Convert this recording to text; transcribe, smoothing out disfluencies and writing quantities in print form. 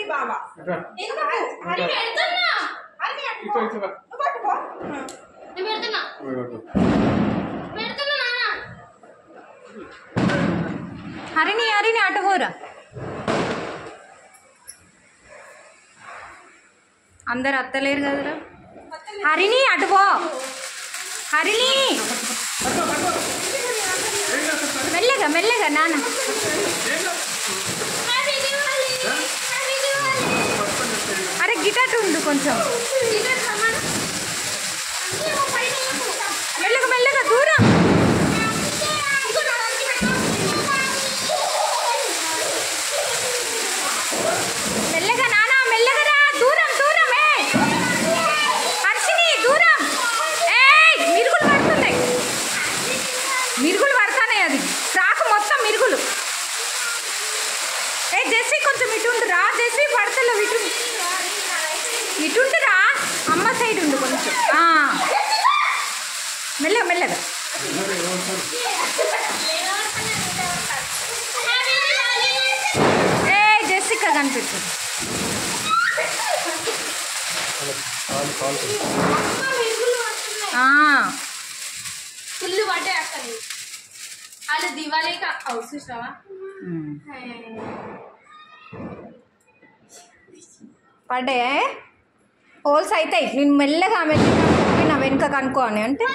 బాబా హరిణి హరిణి అటు పోరా అందరు అత్తలేరు కదరా హరిణి అటు పో హరిణి మెల్లగా మెల్లగా నాన్న అరే గిటార్ ఉండు కొంచెం మెల్లగా మెల్లగా దూరం మెల్లగా నాన్న మెల్లగా రా దూరం దూరం హర్షిని దూరం మిరుగులు పడుతున్నాయి మిరుగులు పడుతున్నాయి అది ఫ్రాక్ మొత్తం మిరుగులు జెస్సీ కొంచెం ఇటుండురా జెస్సీ పడతలేవు ఇటుండురా అమ్మ సైడ్ ఉండు కొంచెం మెల్లగా మెల్లగా జెస్సికా కనిపిస్తుంది ఫుల్ పడ్డే అక్కడ అది దివాళీ చూసావా పడ్డే హోల్స్ అవుతాయి నేను మెల్లగా నా వెనుక కనుక్కో అని అంటే